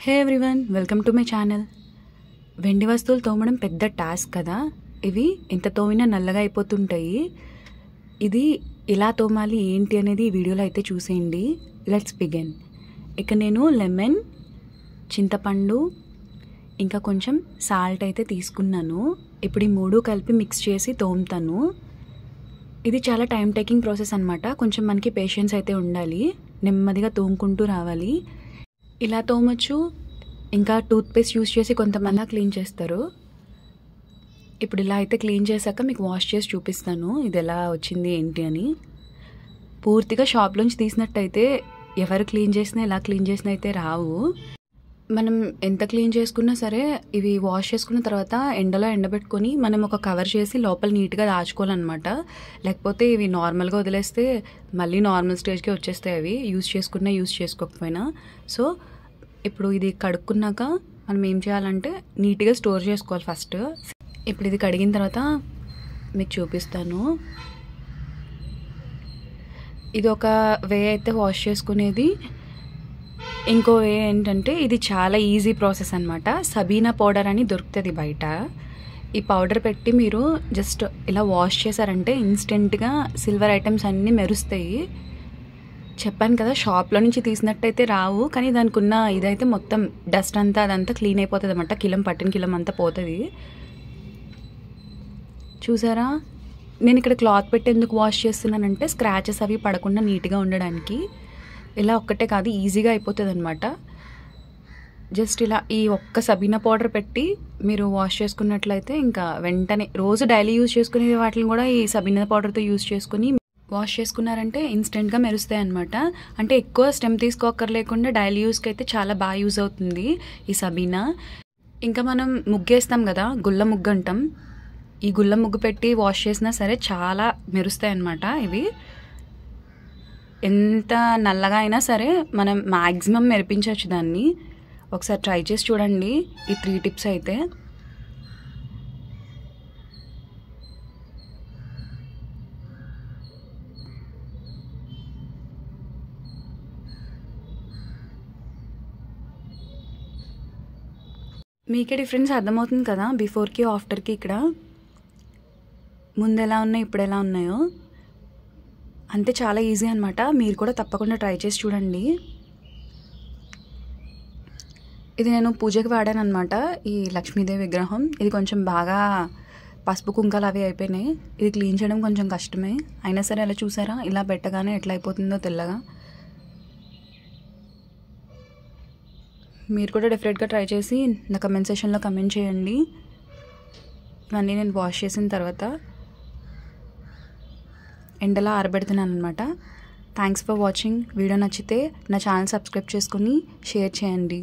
Hey everyone, welcome to my channel. వెండి వస్తువులు తోమడం పెద్ద టాస్క్ కదా. ఇవి ఎంత తోమినా నల్లగా అయిపోతుంటాయి. ఇది ఇలా తోమాలి ఏంటి అనేది ఈ వీడియోలో అయితే చూసేయండి. Let's begin. ఇక నేను లెమన్, చింతపండు, ఇంకా కొంచెం సాల్ట్ అయితే తీసుకున్నాను. ఇప్పుడు ఈ మూడు కలిపి మిక్స్ చేసి తోముతాను. ఇది చాలా టైం టేకింగ్ ప్రాసెస్ అనమాట. కొంచెం మనకి పేషెన్స్ అయితే ఉండాలి. నెమ్మదిగా తోముకుంటూ రావాలి. ఇలా తోమచ్చు. ఇంకా టూత్పేస్ట్ యూస్ చేసి కొంతమంది క్లీన్ చేస్తారు. ఇప్పుడు ఇలా అయితే క్లీన్ చేశాక మీకు వాష్ చేసి చూపిస్తాను ఇది ఎలా వచ్చింది ఏంటి అని. పూర్తిగా షాప్లోంచి తీసినట్టయితే ఎవరు క్లీన్ చేసినా ఎలా క్లీన్ చేసినా అయితే రావు. మనం ఎంత క్లీన్ చేసుకున్నా సరే ఇవి వాష్ చేసుకున్న తర్వాత ఎండలో ఎండబెట్టుకొని మనం ఒక కవర్ చేసి లోపల నీట్గా దాచుకోవాలన్నమాట. లేకపోతే ఇవి నార్మల్గా వదిలేస్తే మళ్ళీ నార్మల్ స్టేజ్కి వచ్చేస్తాయి. అవి యూస్ చేసుకున్నా యూస్ చేసుకోకపోయినా. సో ఇప్పుడు ఇది కడుక్కున్నాక మనం ఏం చేయాలంటే నీట్గా స్టోర్ చేసుకోవాలి ఫస్ట్. ఇప్పుడు ఇది కడిగిన తర్వాత మీకు చూపిస్తాను. ఇది ఒక వే అయితే వాష్ చేసుకునేది. ఇంకో వే ఏంటంటే ఇది చాలా ఈజీ ప్రాసెస్ అనమాట. సబీనా పౌడర్ అని దొరుకుతుంది బయట. ఈ పౌడర్ పెట్టి మీరు జస్ట్ ఇలా వాష్ చేశారంటే ఇన్స్టెంట్గా సిల్వర్ ఐటమ్స్ అన్నీ మెరుస్తాయి. చెప్పాను కదా, షాప్లో నుంచి తీసినట్టయితే రావు. కానీ దానికి ఉన్న ఇదైతే మొత్తం డస్ట్ అంతా అదంతా క్లీన్ అయిపోతుంది అన్నమాట. పట్టిన కిలం అంతా పోతుంది. చూసారా, నేను ఇక్కడ క్లాత్ పెట్టి ఎందుకు వాష్ చేస్తున్నానంటే స్క్రాచెస్ అవి పడకుండా నీట్గా ఉండడానికి. ఇలా ఒక్కటే కాదు, ఈజీగా అయిపోతుంది అనమాట. జస్ట్ ఇలా ఈ ఒక్క సబీనా పౌడర్ పెట్టి మీరు వాష్ చేసుకున్నట్లయితే ఇంకా వెంటనే రోజు డైలీ యూజ్ చేసుకునే వాటిని కూడా ఈ సబీనా పౌడర్తో యూజ్ చేసుకుని వాష్ చేసుకున్నారంటే ఇన్స్టెంట్గా మెరుస్తాయి అనమాట. అంటే ఎక్కువ స్టెమ్ తీసుకోక్కర్లేకుండా డైలీ యూస్కి అయితే చాలా బాగా యూజ్ అవుతుంది ఈ సబీనా. ఇంకా మనం ముగ్గేస్తాం కదా, గుల్ల ముగ్గు అంటాం. ఈ గుల్ల ముగ్గు పెట్టి వాష్ చేసినా సరే చాలా మెరుస్తాయి అన్నమాట. ఇవి ఎంత నల్లగా అయినా సరే మనం మ్యాక్సిమం మెరిపించవచ్చు దాన్ని. ఒకసారి ట్రై చేసి చూడండి ఈ 3 టిప్స్ అయితే. మీకే డిఫరెన్స్ అర్థమవుతుంది కదా బిఫోర్కి ఆఫ్టర్కి. ఇక్కడ ముందు ఎలా ఉన్నాయో ఇప్పుడు ఎలా ఉన్నాయో అంతే. చాలా ఈజీ అనమాట. మీరు కూడా తప్పకుండా ట్రై చేసి చూడండి. ఇది నేను పూజకి వాడాను అనమాట, ఈ లక్ష్మీదేవి విగ్రహం. ఇది కొంచెం బాగా పసుపు కుంకాలు అవి అయిపోయినాయి. ఇది క్లీన్ చేయడం కొంచెం కష్టమే. అయినా సరే అలా చూసారా, ఇలా పెట్టగానే ఎట్లా అయిపోతుందో తెల్లగా. మీరు కూడా డెఫినెట్గా ట్రై చేసి నా కమెంట్ సెక్షన్లో కమెంట్ చేయండి. ఇవన్నీ నేను వాష్ చేసిన తర్వాత ఎండలో ఆరబెడుతున్నాను అనమాట. Thanks for watching. వీడియో నచ్చితే నా ఛానల్ సబ్స్క్రైబ్ చేసుకొని షేర్ చేయండి.